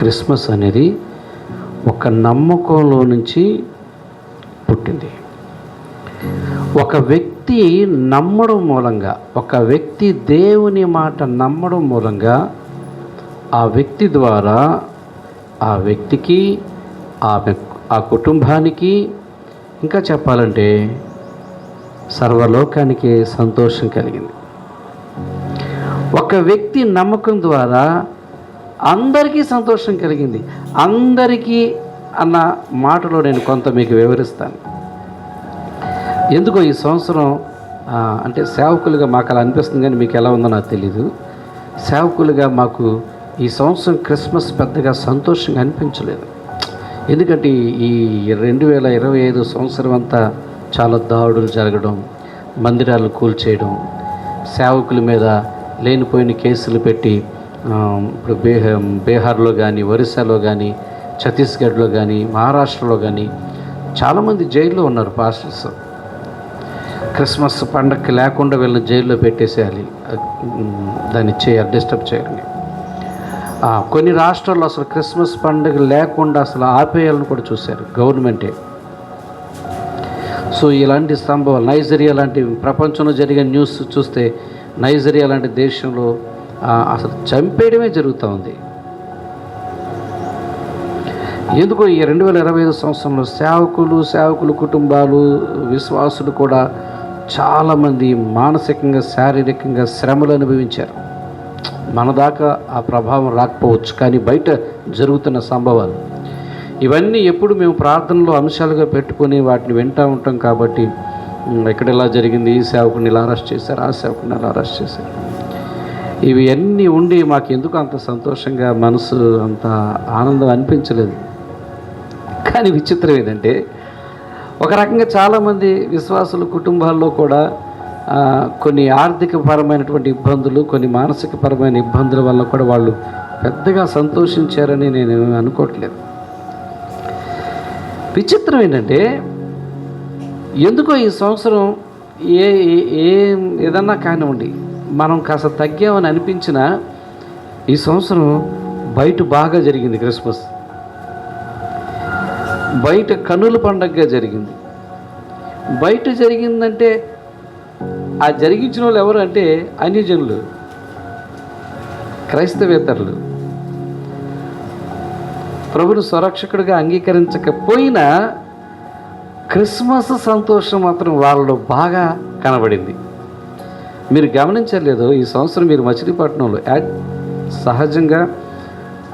Christmas అనేది ఒక నమ్మకంలో నుంచి పుట్టింది. ఒక వ్యక్తి నమ్మడం మూలంగా, ఒక వ్యక్తి దేవుని మాట నమ్మడం మూలంగా ఆ వ్యక్తి ద్వారా ఆ వ్యక్తికి, ఆ కుటుంబానికి, ఇంకా చెప్పాలంటే సర్వలోకానికి సంతోషం కలిగింది. ఒక వ్యక్తి నమ్మకం ద్వారా అందరికీ సంతోషం కలిగింది. అందరికీ అన్న మాటలో నేను కొంత మీకు వివరిస్తాను. ఎందుకో ఈ సంవత్సరం అంటే సేవకులుగా మాకు అలా అనిపిస్తుంది, కానీ మీకు ఎలా ఉందో నాకు తెలీదు. సేవకులుగా మాకు ఈ సంవత్సరం క్రిస్మస్ పెద్దగా సంతోషంగా అనిపించలేదు. ఎందుకంటే ఈ 2025 సంవత్సరం అంతా చాలా దాడులు జరగడం, మందిరాలు కూల్చేయడం, సేవకుల మీద లేనిపోయిన కేసులు పెట్టి, ఇప్పుడు బీహార్లో కానీ, ఒరిస్సాలో కానీ, ఛత్తీస్గఢ్లో కానీ, మహారాష్ట్రలో కానీ చాలామంది జైల్లో ఉన్నారు పాస్టర్స్. క్రిస్మస్ పండగకి లేకుండా వీళ్ళని జైల్లో పెట్టేసేయాలి, దాన్ని డిస్టర్బ్ చేయాలని. కొన్ని రాష్ట్రాల్లో అసలు క్రిస్మస్ పండుగ లేకుండా అసలు ఆపేయాలని కూడా చూశారు గవర్నమెంటే. సో ఇలాంటి సంభవాలు, నైజీరియా లాంటి ప్రపంచంలో జరిగే న్యూస్ చూస్తే, నైజీరియా లాంటి దేశంలో అసలు చంపేయడమే జరుగుతూ ఉంది. ఎందుకో ఈ 2025 సంవత్సరంలో సేవకులు కుటుంబాలు, విశ్వాసులు కూడా చాలామంది మానసికంగా, శారీరకంగా శ్రమలు అనుభవించారు. మన దాకా ఆ ప్రభావం రాకపోవచ్చు, కానీ బయట జరుగుతున్న సంభవాలు ఇవన్నీ ఎప్పుడు మేము ప్రార్థనలో అంశాలుగా పెట్టుకొని వాటిని వింటూ ఉంటాం. కాబట్టి ఇక్కడ ఇలా జరిగింది, ఈ సేవకుని ఇలా అరెస్ట్ చేశారు, ఆ సేవకుని ఇలా అరెస్ట్ చేశారు, ఇవి అన్నీ ఉండి మాకు ఎందుకు అంత సంతోషంగా, మనసు అంత ఆనందం అనిపించలేదు. కానీ విచిత్రం ఏంటంటే, ఒక రకంగా చాలామంది విశ్వాసుల కుటుంబాల్లో కూడా కొన్ని ఆర్థికపరమైనటువంటి ఇబ్బందులు, కొన్ని మానసికపరమైన ఇబ్బందుల వల్ల కూడా వాళ్ళు పెద్దగా సంతోషించారని నేను అనుకోవట్లేదు. విచిత్రం ఏంటంటే, ఎందుకో ఈ సంవత్సరం ఏదన్నా కానివ్వండి, మనం కాస్త తగ్గామని అనిపించినా ఈ సంవత్సరం బయట బాగా జరిగింది. క్రిస్మస్ బయట కన్నుల పండగగా జరిగింది. బయట జరిగిందంటే ఆ జరిగించిన వాళ్ళు ఎవరు అంటే అన్యజనులు, క్రైస్తవేతరులు. ప్రభుని స్వరక్షకుడిగా అంగీకరించకపోయినా క్రిస్మస్ సంతోషం మాత్రం వాళ్ళలో బాగా కనబడింది. మీరు గమనించలేదు, ఈ సంవత్సరం మీరు మచిలీపట్నంలో సహజంగా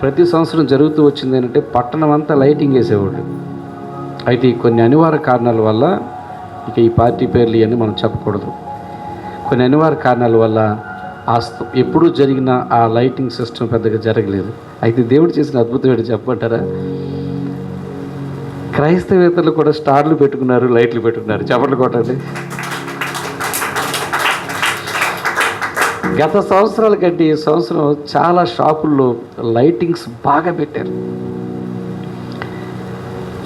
ప్రతి సంవత్సరం జరుగుతూ వచ్చింది ఏంటంటే, పట్టణం అంతా లైటింగ్ వేసేవాళ్ళు. అయితే కొన్ని అనివార్య కారణాల వల్ల, ఇక ఈ పార్టీ పేర్లు ఇవన్నీ మనం చెప్పకూడదు, కొన్ని అనివార్య కారణాల వల్ల ఎప్పుడూ జరిగిన ఆ లైటింగ్ సిస్టమ్ పెద్దగా జరగలేదు. అయితే దేవుడు చేసిన అద్భుతం ఏంటి చెప్పమంటారా? క్రైస్తవేతరులు కూడా స్టార్లు పెట్టుకున్నారు, లైట్లు పెట్టుకున్నారు. చప్పట్లు కొట్టండి. గత సంవత్సరాల కంటే ఈ సంవత్సరం చాలా షాపుల్లో లైటింగ్స్ బాగా పెట్టారు.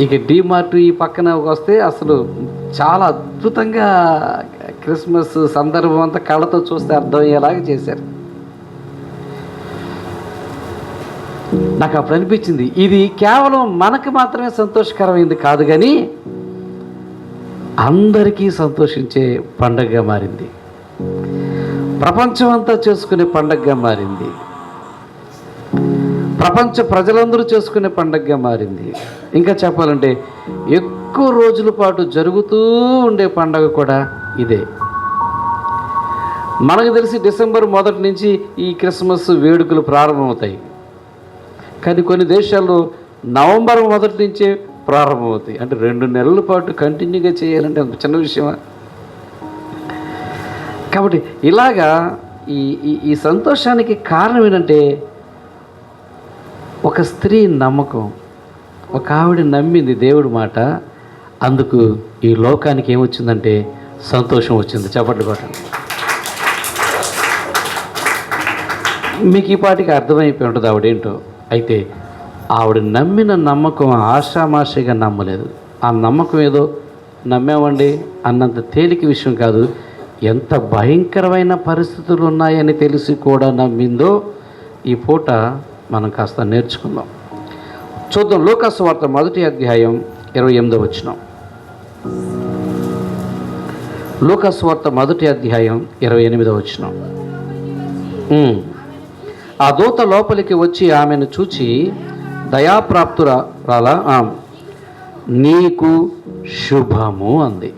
ఇక డీమార్ట్ ఈ పక్కన వస్తే అసలు చాలా అద్భుతంగా క్రిస్మస్ సందర్భం అంతా కళ్ళతో చూస్తే అర్థమయ్యేలాగా చేశారు. నాకు అప్పుడు అనిపించింది, ఇది కేవలం మనకు మాత్రమే సంతోషకరమైంది కాదు, కానీ అందరికీ సంతోషించే పండగగా మారింది. ప్రపంచమంతా చేసుకునే పండగగా మారింది. ప్రపంచ ప్రజలందరూ చేసుకునే పండగగా మారింది. ఇంకా చెప్పాలంటే ఎక్కువ రోజుల పాటు జరుగుతూ ఉండే పండగ కూడా ఇదే. మనకు తెలిసి డిసెంబర్ 1 నుంచి ఈ క్రిస్మస్ వేడుకలు ప్రారంభమవుతాయి, కానీ కొన్ని దేశాల్లో నవంబర్ 1 నుంచే ప్రారంభమవుతాయి. అంటే 2 నెలల పాటు కంటిన్యూగా చేయాలంటే అంత చిన్న విషయమా? కాబట్టి ఇలాగా ఈ సంతోషానికి కారణం ఏంటంటే, ఒక స్త్రీ నమ్మకం. ఒక ఆవిడ నమ్మింది దేవుడి మాట, అందుకు ఈ లోకానికి ఏమొచ్చిందంటే సంతోషం వచ్చింది. చప్పట్లు కొట్టండి. మీకు ఈ పాటికి అర్థమైపోయి ఉంటుంది ఆవిడేంటో. అయితే ఆవిడ నమ్మిన నమ్మకం ఆషామాషిగా నమ్మలేదు. ఆ నమ్మకం ఏదో నమ్మామండి అన్నంత తేలిక విషయం కాదు. ఎంత భయంకరమైన పరిస్థితులు ఉన్నాయని తెలిసి కూడా నమ్మిందో ఈ పూట మనం కాస్త నేర్చుకుందాం. చూద్దాం. లూకాసు వార్త 1వ అధ్యాయం 28వ వచనం. లూకాసు వార్త 1వ అధ్యాయం 28వ వచనం. ఆ దూత లోపలికి వచ్చి ఆమెను చూచి దయాప్రాప్తురాలా, నీకు శుభము అంది.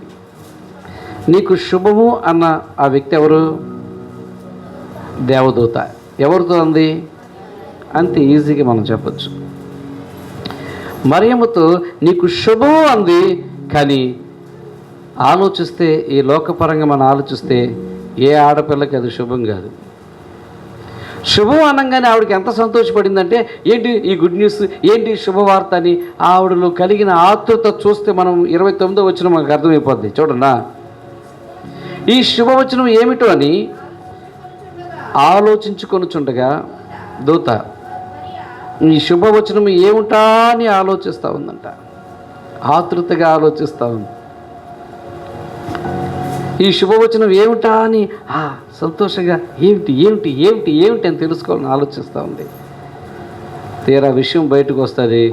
నీకు శుభము అన్న ఆ వ్యక్తి ఎవరు? దేవదూత. ఎవరితో అంది? అంతే ఈజీగా మనం చెప్పచ్చు. మరియమ్మతో నీకు శుభము అంది. కానీ ఆలోచిస్తే, ఈ లోకపరంగా మనం ఆలోచిస్తే ఏ ఆడపిల్లకి అది శుభం కాదు. శుభం అనగానే ఆవిడకి ఎంత సంతోషపడిందంటే, ఏంటి ఈ గుడ్ న్యూస్, ఏంటి శుభవార్త అని ఆవిడలో కలిగిన ఆతృత చూస్తే మనం 29వ వచనం మనకు అర్థమైపోద్ది. చూడండి, ఈ శుభవచనం ఏమిటో అని ఆలోచించుకొనుచుండగా దూత ఈ శుభవచనం ఏమిటా అని ఆలోచిస్తూ ఉందంట. ఆతృతగా ఆలోచిస్తూ ఉంది. ఈ శుభవచనం ఏమిటా అని సంతోషంగా ఏమిటి ఏమిటి ఏమిటి ఏమిటి అని తెలుసుకోవాలని ఆలోచిస్తూ ఉంది. తీరా విషయం బయటకు వస్తుంది.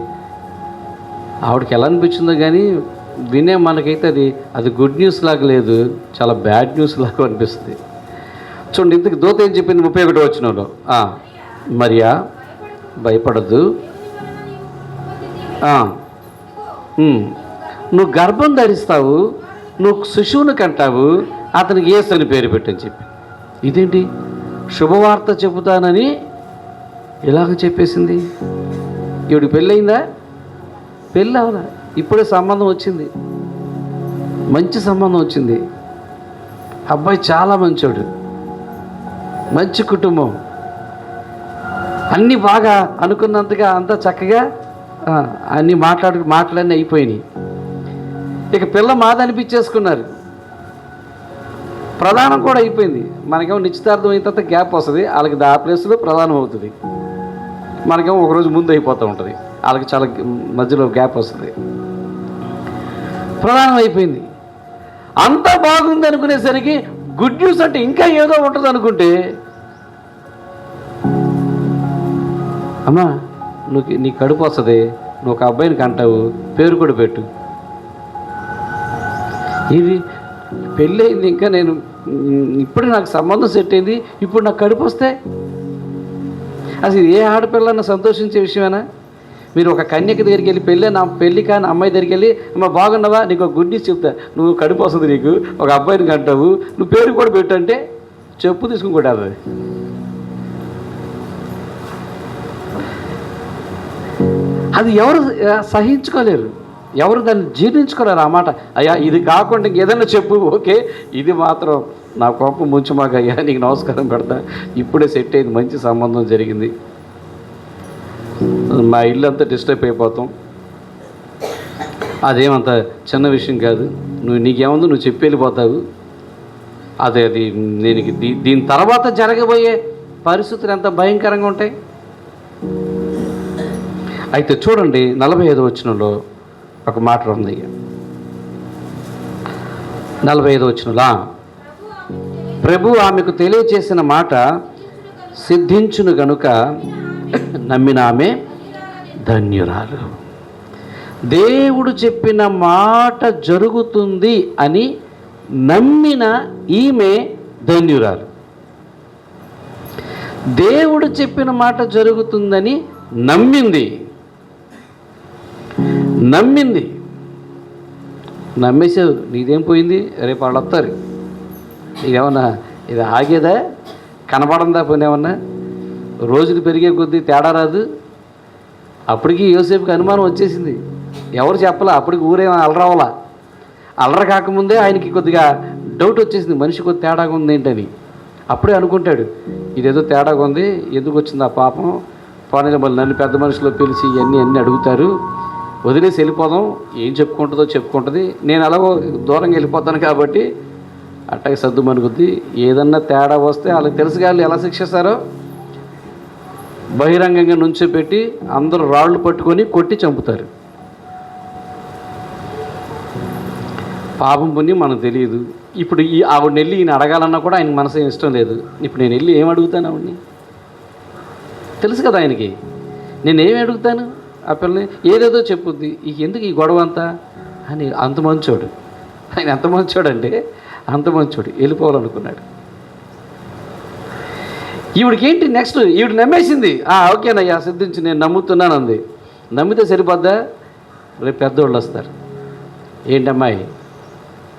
ఆవిడకి ఎలా అనిపించిందో కానీ వినే మనకైతే అది గుడ్ న్యూస్ లాగా లేదు, చాలా బ్యాడ్ న్యూస్ లాగా అనిపిస్తుంది. చూడండి, ఇంతకు దూత ఏం చెప్పింది 31వ వచనంలో, మరియా భయపడద్దు, నువ్వు గర్భం ధరిస్తావు, నువ్వు శిశువుని కంటావు, అతనికి యేసు అని పేరు పెట్టని చెప్పి. ఇదేంటి శుభవార్త చెబుతానని ఇలాగ చెప్పేసింది. ఈవిడికి పెళ్ళయిందా? పెళ్ళి అవలా, ఇప్పుడే సంబంధం వచ్చింది, మంచి సంబంధం వచ్చింది. అబ్బాయి చాలా మంచోడు, మంచి కుటుంబం, అన్నీ బాగా అనుకున్నంతగా అంతా చక్కగా అన్నీ మాటలన్నీ అయిపోయినాయి. ఇక పిల్ల మాదనిపించేసుకున్నారు. ప్రధానం కూడా అయిపోయింది. మనకేమో నిశ్చితార్థం అయిన తర్వాత గ్యాప్ వస్తుంది, వాళ్ళకి ఆ ప్లేస్లో ప్రధానం అవుతుంది. మనకేమో ఒకరోజు ముందు అయిపోతూ ఉంటుంది, వాళ్ళకి చాలా మధ్యలో గ్యాప్ వస్తుంది. ప్రధానం అయిపోయింది, అంతా బాగుంది అనుకునేసరికి గుడ్ న్యూస్ అంటే ఇంకా ఏదో ఉంటుంది అనుకుంటే, అమ్మా నీ కడుపు వస్తుంది, నువ్వు ఒక అబ్బాయిని కంటావు, పేరు కూడా పెట్టు. ఇది పెళ్ళయింది, ఇంకా నేను ఇప్పుడు నాకు సంబంధం సెట్ అయింది, ఇప్పుడు నాకు కడుపు వస్తే అసలు ఏ ఆడపిల్లన్నా సంతోషించే విషయమేనా? మీరు ఒక కన్యక దగ్గరికి వెళ్ళి పెళ్ళి కానీ అమ్మాయి దగ్గరికి వెళ్ళి, అమ్మ బాగున్నావా, నీకు ఒక గుడ్ న్యూస్ చెప్తా, నువ్వు కడుపు వస్తుంది, నీకు ఒక అబ్బాయిని కంటావు, నువ్వు పేరు కూడా పెట్టు అంటే చెప్పు తీసుకుని కూడా అది ఎవరు సహించుకోలేరు, ఎవరు దాన్ని జీర్ణించుకోలేరు. ఆ మాట, అయ్యా ఇది కాకుండా ఇంకేదన్నా చెప్పు, ఓకే ఇది మాత్రం నా కోపం ముంచు మాకు, అయ్యా నీకు నమస్కారం పెడతా, ఇప్పుడే సెట్ అయింది, మంచి సంబంధం జరిగింది, మా ఇల్లు అంతా డిస్టర్బ్ అయిపోతాం, అదేమంత చిన్న విషయం కాదు, నీకేముందో నువ్వు చెప్పి వెళ్ళిపోతావు. అది నేను దీని తర్వాత జరగబోయే పరిస్థితులు ఎంత భయంకరంగా ఉంటాయి. అయితే చూడండి, 45వ వచనంలో ఒక మాట ఉంది. 45వ వచనంలో, ప్రభు ఆమెకు తెలియచేసిన మాట సిద్ధించును గనుక నమ్మిన ఆమె ధన్యురాలు. దేవుడు చెప్పిన మాట జరుగుతుంది అని నమ్మిన ఈమె ధన్యురాలు. దేవుడు చెప్పిన మాట జరుగుతుందని నమ్మేసావు, నీదేం పోయింది, రేపు వాళ్ళు వస్తారు, ఇదేమన్నా ఇది ఆగేదా, కనపడందా, పోయినేమన్నా రోజులు పెరిగే కొద్దీ తేడా రాదు. అప్పటికి యోసేపుకి అనుమానం వచ్చేసింది, ఎవరు చెప్పలా, అప్పటికి ఊరేమో అలరవలా, అలర కాకముందే ఆయనకి కొద్దిగా డౌట్ వచ్చేసింది, మనిషి కొద్ది తేడాగా ఉంది ఏంటని. అప్పుడే అనుకుంటాడు, ఇదేదో తేడాగా ఉంది, ఎందుకు వచ్చింది ఆ పాపం, పోనీ మళ్ళీ నన్ను పెద్ద మనుషులో పిలిచి అన్నీ అడుగుతారు, వదిలేసి వెళ్ళిపోదాం, ఏం చెప్పుకుంటుంది, నేను అలాగో దూరంగా వెళ్ళిపోతాను కాబట్టి అట్టగా సర్దు మనుగుద్ది. ఏదన్నా తేడా వస్తే వాళ్ళకి తెలుసు, వాళ్ళు ఎలా శిక్షిస్తారో, బహిరంగంగా నుంచోపెట్టి అందరూ రాళ్ళు పట్టుకొని కొట్టి చంపుతారు. పాపం పుణ్యం మనకు తెలియదు. ఇప్పుడు ఆవిడని వెళ్ళి ఈయన అడగాలన్నా కూడా ఆయనకు మనసు ఇష్టం లేదు. ఇప్పుడు నేను వెళ్ళి ఏం అడుగుతాను ఆవిడ్ని? తెలుసు కదా ఆయనకి, నేనేమి అడుగుతాను, ఆ పిల్లని ఏదేదో చెప్పుద్ది, ఎందుకు ఈ గొడవ అంతా అని. అంత మంచోడు ఆయన, ఎంత మంచోడు అంటే అంత మంచోడు. వెళ్ళిపోవాలనుకున్నాడు. ఈవిడికి ఏంటి నెక్స్ట్, ఈవిడ నమ్మేసింది. ఓకేనయ్యా సిద్ధించి నేను నమ్ముతున్నాను అంది. నమ్మితే సరిపోద్దా? రేపు పెద్దోళ్ళు వస్తారు. ఏంటమ్మాయి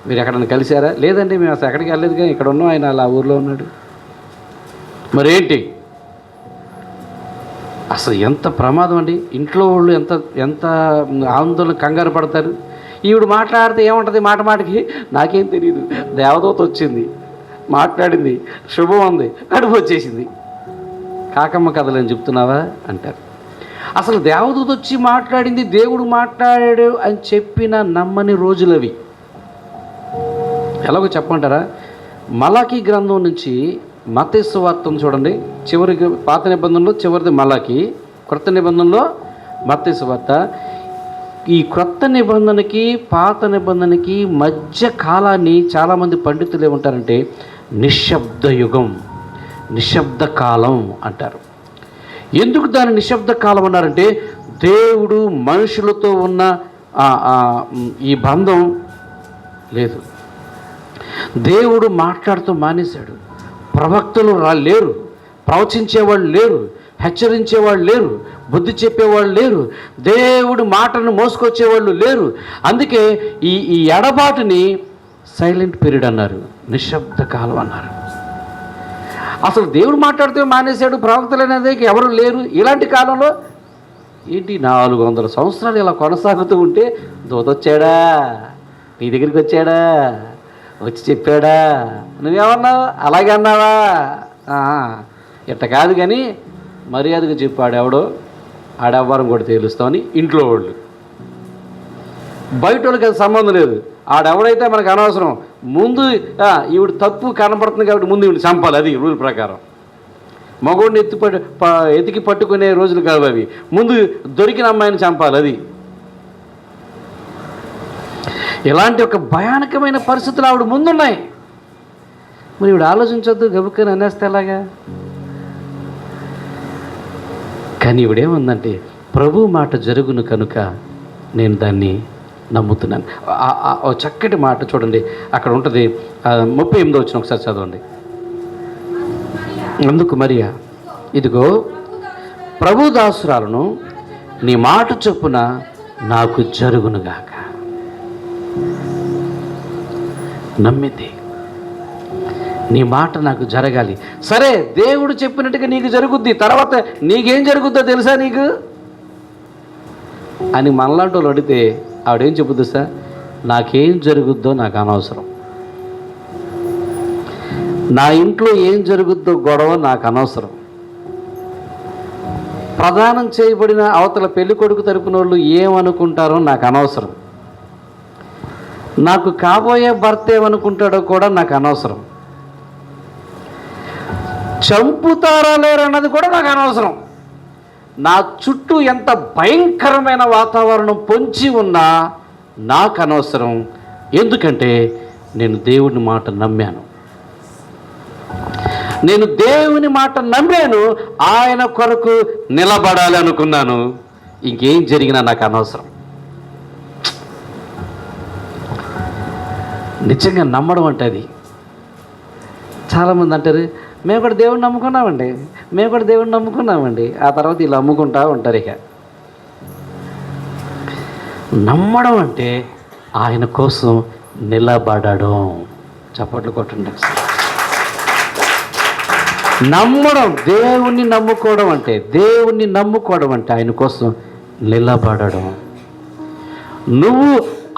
మీరు ఎక్కడన్నా కలిశారా? లేదండి మేము అసలు ఎక్కడికి వెళ్ళలేదు, కానీ ఇక్కడ ఉన్నాం, ఆయన అలా ఊర్లో ఉన్నాడు. మరేంటి? అసలు ఎంత ప్రమాదం అండి. ఇంట్లో వాళ్ళు ఎంత ఎంత ఆందోళన, కంగారు పడతారు. ఈవిడ మాట్లాడితే ఏముంటుంది, మాట మాటకి నాకేం తెలియదు, దేవదూత వచ్చింది, మాట్లాడింది, శుభం ఉంది, కడుపు వచ్చేసింది. కాకమ్మ కథలని చెప్తున్నావా అంటారు. అసలు దేవదూత వచ్చి మాట్లాడింది, దేవుడు మాట్లాడాడు అని చెప్పిన నమ్మని రోజులవి. ఎలాగో చెప్పమంటారా? మలాకీ గ్రంథం నుంచి మత్తయి సువార్తను చూడండి. చివరికి పాత నిబంధనలో చివరిది మలాకీ, క్రొత్త నిబంధనలో మత్తయి సువార్త. ఈ క్రొత్త నిబంధనకి పాత నిబంధనకి మధ్య కాలాన్ని చాలామంది పండితులు ఏమంటారంటే నిశ్శబ్ద యుగం, నిశ్శబ్ద కాలం అంటారు. ఎందుకు దాన్ని నిశ్శబ్ద కాలం అన్నారంటే, దేవుడు మనుషులతో ఉన్న ఈ బంధం లేదు. దేవుడు మాట్లాడుతూ మానేశాడు. ప్రవక్తలు లేరు, ప్రవచించేవాళ్ళు లేరు, హెచ్చరించేవాళ్ళు లేరు, బుద్ధి చెప్పేవాళ్ళు లేరు, దేవుడి మాటను మోసుకొచ్చేవాళ్ళు లేరు. అందుకే ఈ ఎడబాటుని సైలెంట్ పీరియడ్ అన్నారు, నిశ్శబ్ద కాలం అన్నారు. అసలు దేవుడు మాట్లాడితే మానేశాడు, ప్రవక్తలు అనేది ఎవరు లేరు. ఇలాంటి కాలంలో ఏంటి 400 సంవత్సరాలు ఇలా కొనసాగుతూ ఉంటే దూతొచ్చాడా, నీ దగ్గరికి వచ్చాడా, వచ్చి చెప్పాడా, నువ్వేమన్నావు, అలాగే అన్నావా? ఇట్ట కాదు కానీ మర్యాదగా చెప్పాడు ఎవడో, ఆడవ్వారం కూడా తేలుస్తామని ఇంట్లో వాళ్ళు. బయట వాళ్ళకి అది సంబంధం లేదు. ఆడెవడైతే మనకు అనవసరం. ముందు ఈవిడ తప్పు కనపడుతుంది కాబట్టి ముందు ఈవిడ చంపాలి, అది రూల్ ప్రకారం. మగోడిని ఎతికి పట్టుకునే రోజులు కాదు అవి. ముందు దొరికిన అమ్మాయిని చంపాలి, అది. ఇలాంటి ఒక భయానకమైన పరిస్థితులు ఆవిడ ముందున్నాయి. మరి ఈవిడ ఆలోచించొద్దు, గబుక్కని అనేస్తే ఎలాగా? కానీ ఈవిడేముందంటే, ప్రభు మాట జరుగును కనుక నేను దాన్ని నమ్ముతున్నాను. చక్కటి మాట చూడండి, అక్కడ ఉంటుంది 38వ వచనం, ఒకసారి చదవండి. అందుకు మరియా, ఇదిగో ప్రభు దాసురాలను, నీ మాట చొప్పున నాకు జరుగునుగాక. నమ్మితే నీ మాట నాకు జరగాలి. సరే, దేవుడు చెప్పినట్టుగా నీకు జరుగుద్ది, తర్వాత నీకేం జరుగుద్దో తెలుసా నీకు అని మనలాంటి వాళ్ళు అడిగితే ఆవిడేం చెబుద్దు సార్? నాకేం జరుగుద్దో నాకు అనవసరం, నా ఇంట్లో ఏం జరుగుద్దో గొడవ నాకు అనవసరం, ప్రదానం చేయబడిన అవతల పెళ్లి కొడుకు తరపున వాళ్ళు ఏమనుకుంటారో నాకు అనవసరం, నాకు కాబోయే భర్త ఏమనుకుంటాడో కూడా నాకు అనవసరం, చంపుతారా లేరన్నది కూడా నాకు అనవసరం. నా చుట్టూ ఎంత భయంకరమైన వాతావరణం పొంచి ఉన్నా నాకు అనవసరం. ఎందుకంటే నేను దేవుని మాట నమ్మాను, నేను దేవుని మాట నమ్మాను, ఆయన కొరకు నిలబడాలి అనుకున్నాను. ఇంకేం జరిగినా నాకు అనవసరం. నిజంగా నమ్మడం అంటే అది. చాలామంది అంటారు, మేము కూడా దేవుడిని నమ్ముకున్నామండి, మేము కూడా దేవుడిని నమ్ముకున్నామండి. ఆ తర్వాత వీళ్ళు అమ్ముకుంటా ఉంటారు. ఇక నమ్మడం అంటే ఆయన కోసం నిలబడడం. చప్పట్లు కొట్టండి. నమ్మడం, దేవుణ్ణి నమ్ముకోవడం అంటే, దేవుణ్ణి నమ్ముకోవడం అంటే ఆయన కోసం నిలబడడం. నువ్వు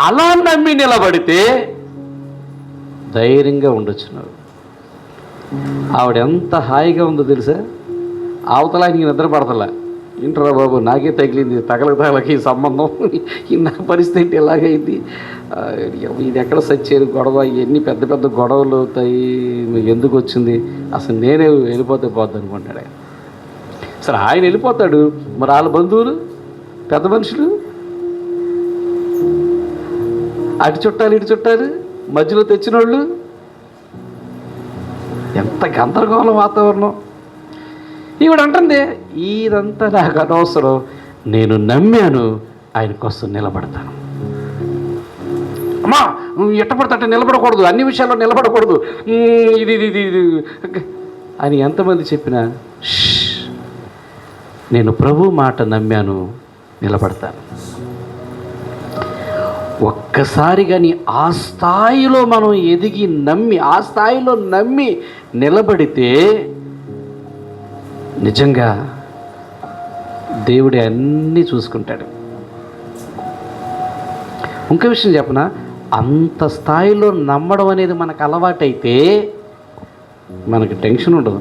అలా నమ్మి నిలబడితే ధైర్యంగా ఉండొచ్చు. నువ్వు ఆవిడ ఎంత హాయిగా ఉందో తెలుసా? అవతల ఆయనకి నిద్ర పడతలా. ఏంట్రా బాబు, నాకే తగిలింది, తగలకి సంబంధం, నా పరిస్థితి ఎలాగైంది, ఇది ఎక్కడ సచ్చేది గొడవ, ఎన్ని పెద్ద పెద్ద గొడవలు అవుతాయి, ఎందుకు వచ్చింది, అసలు నేనే వెళ్ళిపోతే పోద్ది అనుకుంటాడు ఆయన. సరే, ఆయన వెళ్ళిపోతాడు, మరి వాళ్ళ బంధువులు, పెద్ద మనుషులు, అటు చుట్టాలు ఇటు చుట్టాలు, మధ్యలో తెచ్చిన వాళ్ళు, ఎంత గందరగోళం వాతావరణం. ఈవిడ అంటుంది, ఇదంతా నాకు అనవసరం, నేను నమ్మాను, ఆయన కోసం నిలబడతాను. అమ్మా నువ్వు ఎట్ట పడతా నిలబడకూడదు, అన్ని విషయాల్లో నిలబడకూడదు, ఇది ఇది ఇది అని ఎంతమంది చెప్పినా నేను ప్రభు మాట నమ్మాను, నిలబడతాను. ఒక్కసారి కానీ ఆ స్థాయిలో మనం ఎదిగి నమ్మి, ఆ స్థాయిలో నమ్మి నిలబడితే నిజంగా దేవుడే అన్నీ చూసుకుంటాడు. ఇంకో విషయం చెప్పనా, అంత స్థాయిలో నమ్మడం అనేది మనకు అలవాటైతే మనకి టెన్షన్ ఉండదు.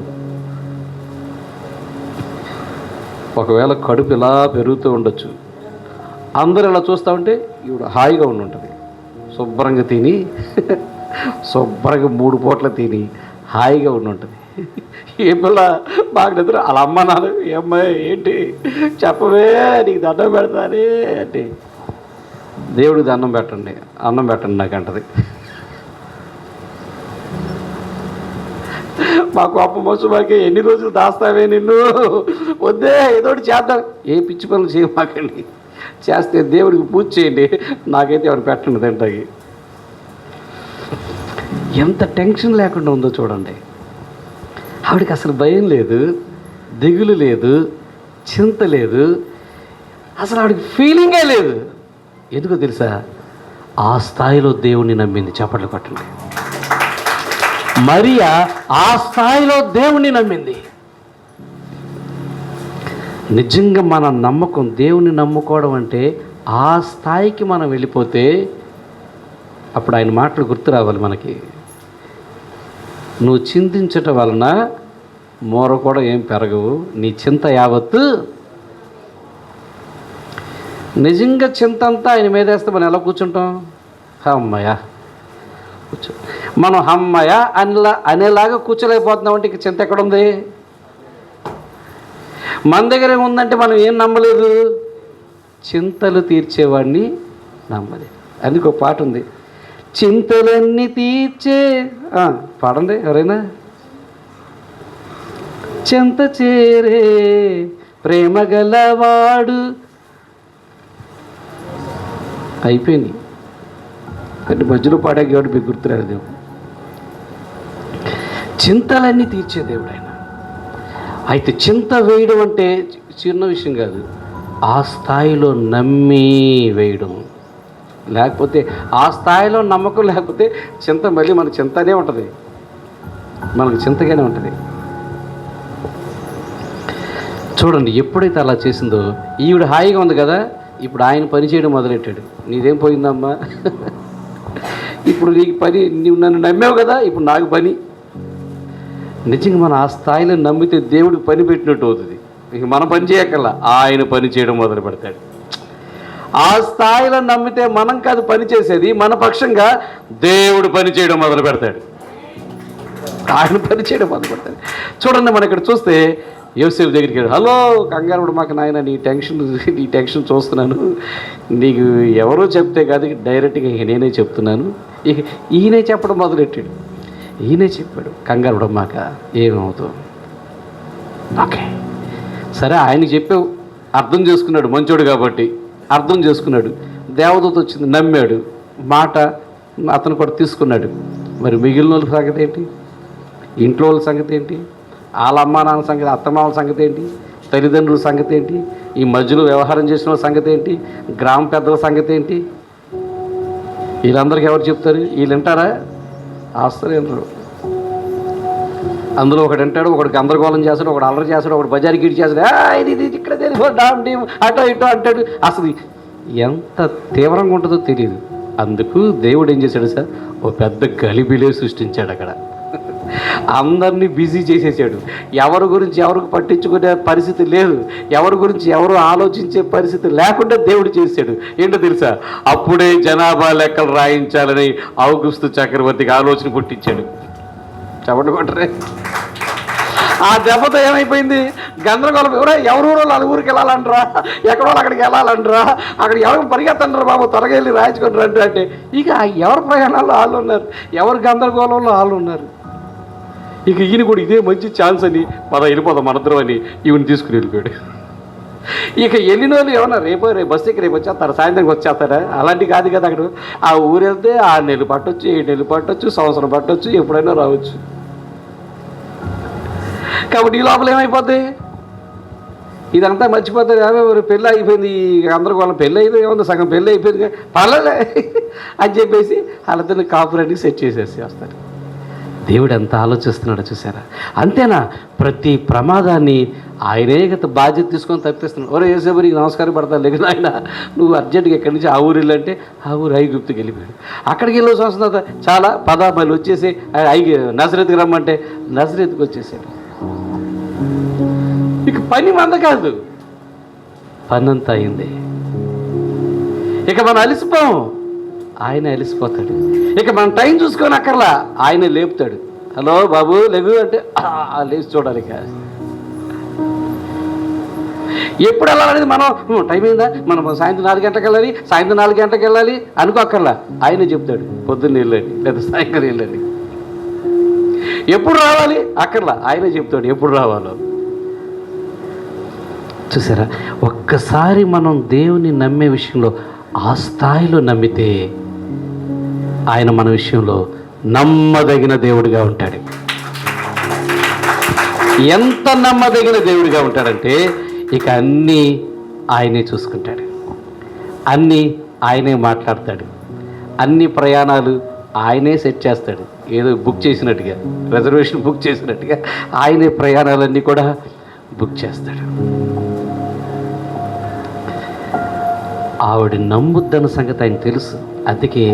ఒకవేళ కడుపు ఇలా పెరుగుతూ ఉండొచ్చు, అందరూ ఇలా చూస్తూ ఉంటే ఇప్పుడు హాయిగా ఉంటుంది, శుభ్రంగా తిని శుభ్రంగా 3 పూట్ల తిని హాయిగా ఉంటుంది. ఏ పిల్ల బాగా నిద్ర అలా అమ్మ నాన్న ఏమ్మాయి ఏంటి చెప్పవే నీకు దండం పెడతానే అంటే, దేవుడికి దండం పెట్టండి, అన్నం పెట్టండి నాకు అంటది. మా కోపం వచ్చి మాకే ఎన్ని రోజులు దాస్తావే నిన్ను, వద్దే ఏదోటి చేద్దాం. ఏ పిచ్చి పనులు చేయమాకండి, చేస్తే దేవుడికి పూజ చేయండి, నాకైతే ఎవరు పెట్టండి తింటాకి. ఎంత టెన్షన్ లేకుండా ఉందో చూడండి. ఆవిడకి అసలు భయం లేదు, దిగులు లేదు, చింత లేదు, అసలు ఆవిడకి ఫీలింగే లేదు. ఎందుకో తెలుసా, ఆ స్థాయిలో దేవుణ్ణి నమ్మింది. చప్పట్లు కొట్టండి. మరియా ఆ స్థాయిలో దేవుణ్ణి నమ్మింది. నిజంగా మన నమ్మకం, దేవుణ్ణి నమ్ముకోవడం అంటే ఆ స్థాయికి మనం వెళ్ళిపోతే అప్పుడు ఆయన మాటలు గుర్తు రావాలి మనకి. నువ్వు చింతించటం వలన మోర కూడా ఏం పెరగవు, నీ చింత యావత్తు. నిజంగా చింత అంతా ఆయన మీద వేస్తే మనం ఎలా కూర్చుంటాం? అమ్మయ్య కూర్చో. మనం అమ్మయ్య అనేలాగా కూర్చోలేకపోతున్నాం అంటే ఇక చింత ఎక్కడుంది? మన దగ్గర ఏముందంటే మనం ఏం నమ్మలేదు, చింతలు తీర్చేవాడిని నమ్మలేదు. అందుకు ఒక పాట ఉంది, చింతలన్నీ తీర్చే, పాడండి ఎవరైనా. చింత చేరే ప్రేమ గలవాడు, అయిపోయింది. అంటే మధ్యలో పాడే దేవుడు మీకు గుర్తురాడు. దేవుడు చింతలన్నీ తీర్చే దేవుడు ఆయన. అయితే చింత వేయడం అంటే చిన్న విషయం కాదు, ఆ స్థాయిలో నమ్మి వేయడం. లేకపోతే ఆ స్థాయిలో నమ్మకం లేకపోతే చింత మళ్ళీ మనకు చింతనే ఉంటుంది, మనకు చింతగానే ఉంటుంది. చూడండి, ఎప్పుడైతే అలా చేసిందో ఈవిడ హాయిగా ఉంది కదా, ఇప్పుడు ఆయన పని చేయడం మొదలెట్టాడు. నీదేం పోయిందమ్మా, ఇప్పుడు నీకు పని, నువ్వు నన్ను నమ్మావు కదా, ఇప్పుడు నాకు పని. నిజంగా మనం ఆ స్థాయిలో నమ్మితే దేవుడికి పని పెట్టినట్టు అవుతుంది. ఇక మన పని చేయకల్లా ఆయన పని చేయడం మొదలు పెడతాడు. ఆ స్థాయిలో నమ్మితే మనం కాదు పని చేసేది, మన పక్షంగా దేవుడు పని చేయడం మొదలు పెడతాడు. ఆయన పని చేయడం మొదలు పెడతాడు. చూడండి, మనం ఇక్కడ చూస్తే యోసేపు దగ్గరికి వెళ్ళి, హలో కంగారు మాకు నాయన, నీ టెన్షన్ చూస్తున్నాను, నీకు ఎవరో చెప్తే కాదు డైరెక్ట్గా ఇక నేనే చెప్తున్నాను. ఇక ఈయనే చెప్పడం మొదలెట్టాడు. ఈయనే చెప్పాడు, కంగారు మాక ఏమవుతావు, ఓకే సరే ఆయనకి చెప్పావు, అర్థం చేసుకున్నాడు, మంచోడు కాబట్టి అర్థం చేసుకున్నాడు. దేవదూత వచ్చింది, నమ్మాడు, మాట అతను కూడా తీసుకున్నాడు. మరి మిగిలిన వాళ్ళ సంగతి ఏంటి? ఇంట్లో వాళ్ళ సంగతి ఏంటి? వాళ్ళ అమ్మా నాన్న సంగతి, అత్తమామల సంగతి ఏంటి? తల్లిదండ్రుల సంగతి ఏంటి? ఈ మధ్యలో వ్యవహారం చేసిన వాళ్ళ సంగతి ఏంటి? గ్రామ పెద్దల సంగతి ఏంటి? వీళ్ళందరికీ ఎవరు చెప్తారు? వీళ్ళు వింటారా? ఆస్తులు వినరు. అందులో ఒకడు వింటాడు, ఒకడు గందరగోళం చేస్తాడు, ఒకడు అల్లరి చేస్తాడు, ఒకడు బజార్ గిడి చేస్తాడు, ఇది ఇక్కడ అటో ఇటో అంటాడు. అసలు ఎంత తీవ్రంగా ఉంటుందో తెలియదు. అందుకు దేవుడు ఏం చేశాడు సార్, ఓ పెద్ద గలిబిలే సృష్టించాడు. అక్కడ అందరినీ బిజీ చేసేసాడు. ఎవరి గురించి ఎవరికి పట్టించుకునే పరిస్థితి లేదు, ఎవరి గురించి ఎవరు ఆలోచించే పరిస్థితి లేకుండా దేవుడు చేశాడు. ఏంటో తెలుసా, అప్పుడే జనాభా లెక్కలు రాయించాలని ఔగుస్తు చక్రవర్తికి ఆలోచన పుట్టించాడు. చెప్పండి కొట్టరే. ఆ దెబ్బతో ఏమైపోయింది? గందరగోళం. ఎవరు వాళ్ళ ఊరికి వెళ్ళాలంటారా, ఎక్కడో అక్కడికి వెళ్ళాలంటారా, అక్కడ ఎవరికి పరిగెత్తంటారు బాబు, త్వరగా వెళ్ళి రాయించుకొని రండి అంటే ఇక ఎవరి ప్రయాణాల్లో వాళ్ళు ఉన్నారు, ఎవరి గందరగోళంలో వాళ్ళు ఉన్నారు. ఇక ఈయన కూడా ఇదే మంచి ఛాన్స్ అని వెళ్ళిపోదాం మనద్దరం అని ఈవెన్ తీసుకుని వెళ్ళిపోయాడు. ఇక వెళ్ళిన వాళ్ళు ఏమన్నా రేపు బస్సు ఎక్కి రేపు వచ్చేస్తారు, సాయంత్రం వచ్చేస్తారా? అలాంటి కాదు కదా. అక్కడ ఆ ఊరు వెళ్తే 6 నెలలు పట్టొచ్చు, 7 నెలలు పట్టొచ్చు, సంవత్సరం పట్టొచ్చు, ఎప్పుడైనా రావచ్చు. కాబట్టి ఈ లోపల ఏమైపోద్ది, ఇదంతా మర్చిపోతుంది. పెళ్ళి అయిపోయింది, అందరికి వాళ్ళ పెళ్ళి అయిపోయింది, ఏముంది సగం పెళ్ళి అయిపోయింది, పర్లేదే అని చెప్పేసి వాళ్ళతో కాపురాన్ని సెట్ చేసేసి వస్తారు. దేవుడు ఎంత ఆలోచిస్తున్నాడో చూసారా? అంతేనా, ప్రతి ప్రమాదాన్ని ఆయనే బాధ్యత తీసుకొని తప్పిస్తున్నాడు. ఒరే యేసేపు నీకు నమస్కారం పడతాను లేదు ఆయన, నువ్వు అర్జెంటుగా ఎక్కడి నుంచి ఆ ఊరు వెళ్ళంటే ఆ ఊరు ఐగుప్తుకి వెళ్ళిపోయాడు. అక్కడికి వెళ్ళి సంవత్సరం తర్వాత చాలా మళ్ళీ వచ్చేసి నజరేతుకి రమ్మంటే నజరేతుకి వచ్చేసాడు. ఇక పని మంద కాదు, పని అంతా అయింది. ఇక మనం అలిసిపోం, ఆయన అలిసిపోతాడు. ఇక మనం టైం చూసుకొని అక్కర్లా, ఆయన లేపుతాడు. హలో బాబు లేవు అంటే లేచి చూడాలి. ఇక ఎప్పుడు వెళ్ళాలనేది మనం టైం అయిందా, మనం సాయంత్రం 4 గంటలకు వెళ్ళాలి, సాయంత్రం 4 గంటలకు వెళ్ళాలి అనుకోక్కర్లా, ఆయనే చెప్తాడు పొద్దున్న వెళ్ళండి లేదా సాయంత్రం వెళ్ళండి. ఎప్పుడు రావాలి అక్కర్లా, ఆయనే చెప్తాడు ఎప్పుడు రావాలో. చూసారా, ఒక్కసారి మనం దేవుని నమ్మే విషయంలో ఆ స్థాయిలో నమ్మితే ఆయన మన విషయంలో నమ్మదగిన దేవుడిగా ఉంటాడు. ఎంత నమ్మదగిన దేవుడిగా ఉంటాడంటే ఇక అన్నీ ఆయనే చూసుకుంటాడు, అన్నీ ఆయనే మాట్లాడతాడు, అన్ని ప్రయాణాలు ఆయనే సెట్ చేస్తాడు. ఏదో బుక్ చేసినట్టుగా, రిజర్వేషన్ బుక్ చేసినట్టుగా ఆయనే ప్రయాణాలన్నీ కూడా బుక్ చేస్తాడు. ఆవిడ నమ్ముద్దన్న సంగతి ఆయన తెలుసు, అందుకే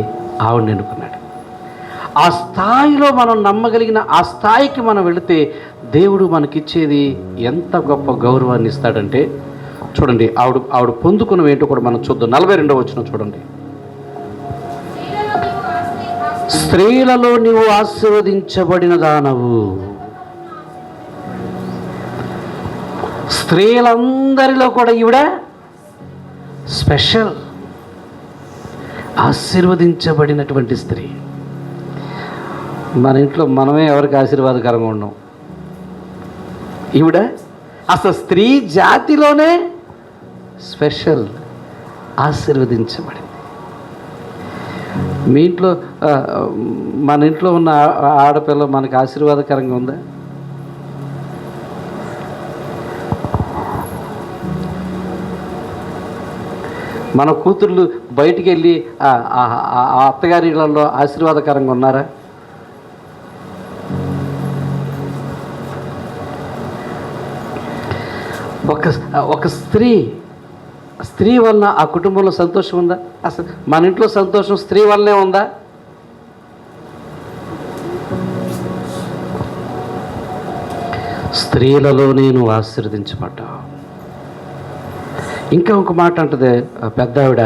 ఆవిడని ఎన్నుకున్నాడు. ఆ స్థాయిలో మనం నమ్మగలిగిన ఆ స్థాయికి మనం వెళితే దేవుడు మనకిచ్చేది ఎంత గొప్ప గౌరవాన్ని ఇస్తాడంటే చూడండి, ఆవిడ పొందుకున్నవి ఏంటో కూడా మనం చూద్దాం. 42వ వచనం చూడండి. స్త్రీలలో నీవు ఆశీర్వదించబడిన దానవు. స్త్రీలందరిలో కూడా ఈవిడ స్పెషల్, ఆశీర్వదించబడినటువంటి స్త్రీ. మన ఇంట్లో మనమే ఎవరికి ఆశీర్వాదకరంగా ఉన్నాం. ఈవిడ అసలు స్త్రీ జాతిలోనే స్పెషల్, ఆశీర్వదించబడింది. మీ ఇంట్లో మన ఇంట్లో ఉన్న ఆడపిల్ల మనకు ఆశీర్వాదకరంగా ఉందా? మన కూతుర్లు బయటికి వెళ్ళి ఆ అత్తగారి ఇళ్లలో ఆశీర్వాదకరంగా ఉన్నారా? ఒక స్త్రీ వలన ఆ కుటుంబంలో సంతోషం ఉందా? అసలు మన ఇంట్లో సంతోషం స్త్రీ వల్లనే ఉందా? స్త్రీలలో నేను ఆశీర్వదించబడ్డా. ఇంకా ఒక మాట అంటది పెద్ద ఆవిడ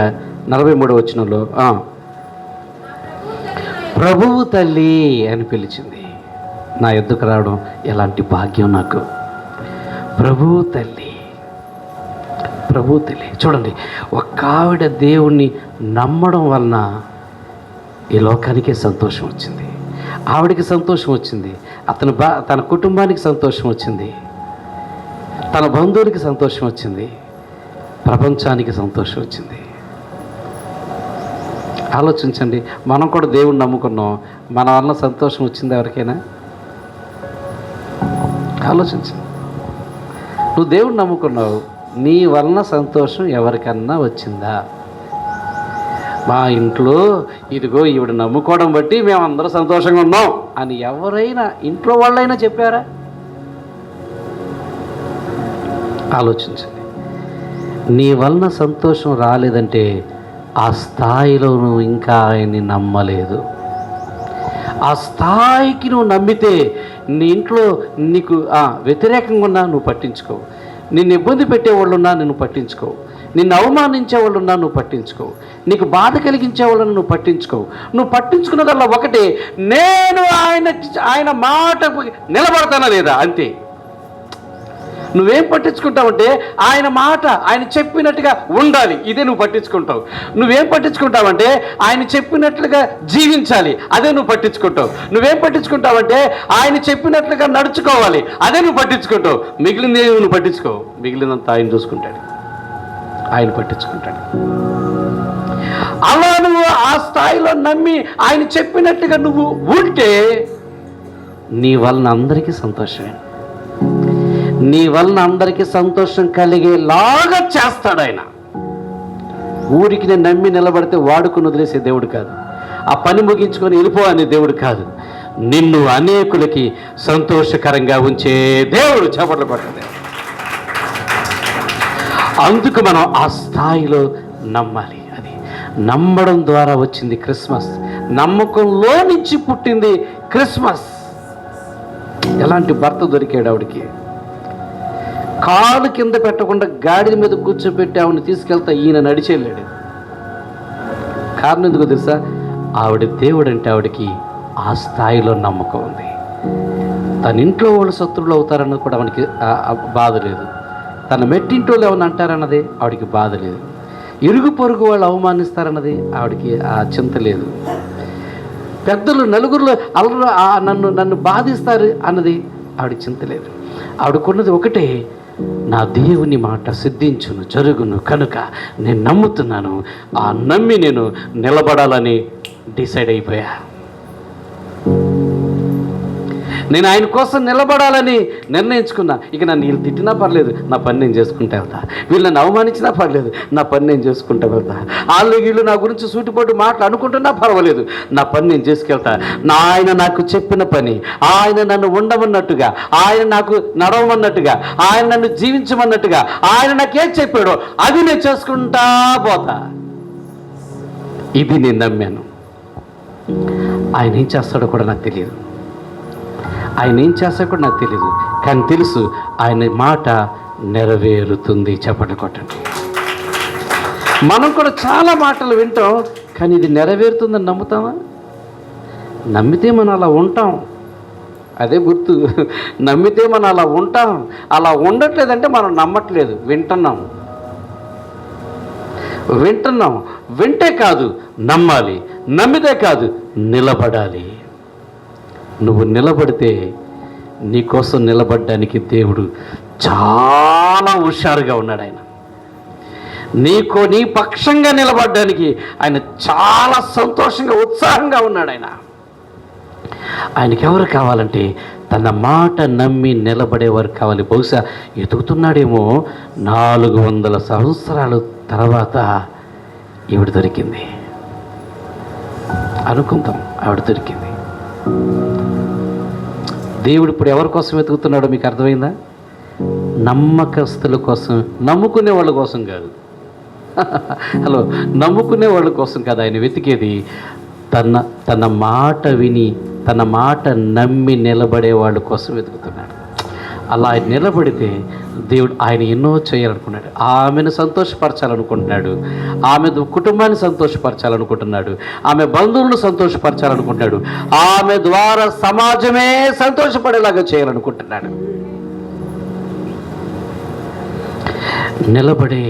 43వ వచనంలో, ప్రభువు తల్లి అని పిలిచింది. నా ఎద్దుకు రావడం ఎలాంటి భాగ్యం నాకు. ప్రభువు తల్లి, ప్రభువు తల్లి. చూడండి, ఒక ఆవిడ దేవుణ్ణి నమ్మడం వలన ఈ లోకానికే సంతోషం వచ్చింది, ఆవిడకి సంతోషం వచ్చింది, తన కుటుంబానికి సంతోషం వచ్చింది, తన బంధువులకి సంతోషం వచ్చింది, ప్రపంచానికి సంతోషం వచ్చింది. ఆలోచించండి, మనం కూడా దేవుణ్ణి నమ్ముకున్నాం, మన వలన సంతోషం వచ్చింది ఎవరికైనా? ఆలోచించండి. నువ్వు దేవుణ్ణి నమ్ముకున్నావు, నీ వలన సంతోషం ఎవరికన్నా వచ్చిందా? మా ఇంట్లో ఇదిగో ఈవిడ నమ్ముకోవడం బట్టి మేమందరం సంతోషంగా ఉన్నాం అని ఎవరైనా ఇంట్లో వాళ్ళైనా చెప్పారా? ఆలోచించండి. నీ వలన సంతోషం రాలేదంటే ఆ స్థాయిలో నువ్వు ఇంకా ఆయన్ని నమ్మలేదు. ఆ స్థాయికి నువ్వు నమ్మితే నీ ఇంట్లో నీకు వ్యతిరేకంగా ఉన్నా నువ్వు పట్టించుకోవు, నిన్ను ఇబ్బంది పెట్టేవాళ్ళున్నా నువ్వు పట్టించుకోవు, నిన్ను అవమానించేవాళ్ళున్నా నువ్వు పట్టించుకోవు, నీకు బాధ కలిగించేవాళ్ళని నువ్వు పట్టించుకోవు. నువ్వు పట్టించుకున్నదల్లా ఒకటే, నేను ఆయన మాట నిలబడతానా లేదా, అంతే. నువ్వేం పట్టించుకుంటావంటే ఆయన మాట ఆయన చెప్పినట్టుగా ఉండాలి, ఇదే నువ్వు పట్టించుకుంటావు. నువ్వేం పట్టించుకుంటావంటే ఆయన చెప్పినట్లుగా జీవించాలి, అదే నువ్వు పట్టించుకుంటావు. నువ్వేం పట్టించుకుంటావంటే ఆయన చెప్పినట్లుగా నడుచుకోవాలి, అదే నువ్వు పట్టించుకుంటావు. మిగిలింది నువ్వు పట్టించుకోవు, మిగిలినంత ఆయన చూసుకుంటాడు. ఆయన పట్టించుకుంటాడు. అలా నువ్వు ఆ స్థాయిలో నమ్మి ఆయన చెప్పినట్టుగా నువ్వు ఉంటే నీ వలన అందరికీ సంతోషమే. నీ వలన అందరికీ సంతోషం కలిగేలాగా చేస్తాడు ఆయన. ఊరికి నేను నమ్మి నిలబడితే వాడుకుని వదిలేసే దేవుడు కాదు. ఆ పని ముగించుకొని వెళ్ళిపో అనే దేవుడు కాదు. నిన్ను అనేకులకి సంతోషకరంగా ఉంచే దేవుడు. చప్పట్లు పట్టండి. అందుకు మనం ఆ స్థాయిలో నమ్మాలి. అది నమ్మడం ద్వారా వచ్చింది క్రిస్మస్. నమ్మకంలో నుంచి పుట్టింది క్రిస్మస్. ఎలాంటి భర్త దొరికాడు ఆవిడికి. కాలు కింద పెట్టకుండా గాడిద మీద కూర్చోబెట్టి ఆవిడని తీసుకెళ్తా ఈయన నడిచేళ్ళాడు. కారణం ఎందుకు తెలుసా? ఆవిడ దేవుడు అంటే ఆవిడకి ఆ స్థాయిలో నమ్మకం ఉంది. తన ఇంట్లో వాళ్ళు శత్రువులు అవుతారన్నది కూడా ఆవిడకి బాధ లేదు. తన మెట్టింటోళ్ళు ఏమన్నా అంటారన్నది ఆవిడకి బాధ లేదు. ఇరుగు పొరుగు వాళ్ళు అవమానిస్తారన్నది ఆవిడకి ఆ చింత లేదు. పెద్దలు నలుగురిలో అల్లరు నన్ను బాధిస్తారు అన్నది ఆవిడ చింత లేదు. ఆవిడకున్నది ఒకటే, నా దేవుని మాట సిద్ధించును జరుగును కనుక నేను నమ్ముతున్నాను. ఆ నమ్మి నేను నిలబడాలని డిసైడ్ అయిపోయా. నేను ఆయన కోసం నిలబడాలని నిర్ణయించుకున్నా. ఇక నన్ను వీళ్ళు తిట్టినా పర్లేదు, నా పని నేను చేసుకుంటా వెళ్తా. వీళ్ళు నన్ను అవమానించినా పర్లేదు, నా పని నేను చేసుకుంటా వెళ్తా. వీళ్ళు నా గురించి సూటిపోటు మాటలు అనుకుంటున్నా పర్వాలేదు, నా పని నేను చేసుకెళ్తా. ఆయన నాకు చెప్పిన పని, ఆయన నన్ను ఉండమన్నట్టుగా, ఆయన నాకు నడవమన్నట్టుగా, ఆయన నన్ను జీవించమన్నట్టుగా, ఆయన నాకేం చెప్పాడో అది నేను చేసుకుంటా పోతా. ఇది నేను నమ్మాను. ఆయన ఏం చేస్తాడో కూడా నాకు తెలియదు. ఆయన ఏం చేస్తా కూడా నాకు తెలియదు. కానీ తెలుసు ఆయన మాట నెరవేరుతుంది. చప్పట్లు కొట్టండి. మనం కూడా చాలా మాటలు వింటాం, కానీ ఇది నెరవేరుతుందని నమ్ముతామా? నమ్మితే మనం అలా ఉంటాం. అదే గుర్తు. నమ్మితే మనం అలా ఉంటాం. అలా ఉండట్లేదంటే మనం నమ్మట్లేదు, వింటున్నాం. వింటే కాదు నమ్మాలి, నమ్మితే కాదు నిలబడాలి. నువ్వు నిలబడితే నీకోసం నిలబడ్డానికి దేవుడు చాలా హుషారుగా ఉన్నాడు. ఆయన నీ పక్షంగా నిలబడ్డానికి ఆయన చాలా సంతోషంగా ఉత్సాహంగా ఉన్నాడు. ఆయనకి ఎవరు కావాలంటే తన మాట నమ్మి నిలబడేవారు కావాలి. బహుశా ఎదుగుతున్నాడేమో. 400 సంవత్సరాల తర్వాత ఈవిడ దొరికింది అనుకుందాం. ఆవిడ దొరికింది. దేవుడు ఇప్పుడు ఎవరి కోసం వెతుకుతున్నాడో మీకు అర్థమైందా? నమ్మకస్తుల కోసం, నమ్ముకునే వాళ్ళ కోసం కాదు. హలో, నమ్ముకునే వాళ్ళ కోసం కాదు ఆయన వెతికేది. తన మాట విని, తన మాట నమ్మి నిలబడే వాళ్ళ కోసం వెతుకుతున్నాడు. అలా నిలబడితే దేవుడు ఆయన ఎన్నో చేయాలనుకున్నాడు. ఆమెను సంతోషపరచాలనుకుంటున్నాడు, ఆమె కుటుంబాన్ని సంతోషపరచాలనుకుంటున్నాడు, ఆమె బంధువులను సంతోషపరచాలనుకుంటున్నాడు, ఆమె ద్వారా సమాజమే సంతోషపడేలాగా చేయాలనుకుంటున్నాడు. నిలబడే,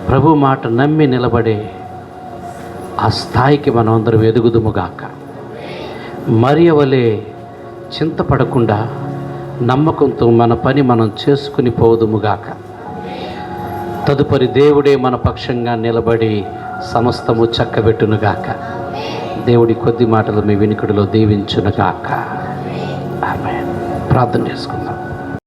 ప్రభు మాట నమ్మి నిలబడే ఆ స్థాయికి మనం అందరం ఎదుగుదుముగాక. మరియ వలె చింతపడకుండా నమ్మకంతో మన పని మనం చేసుకుని పోదుముగాక. తదుపరి దేవుడే మన పక్షంగా నిలబడి సమస్తము చక్కబెట్టునుగాక. దేవుడి కొద్ది మాటలు మీ వినికిడిలో దీవించునుగాక. ఆమేన్. ప్రార్థన చేసుకుందాం.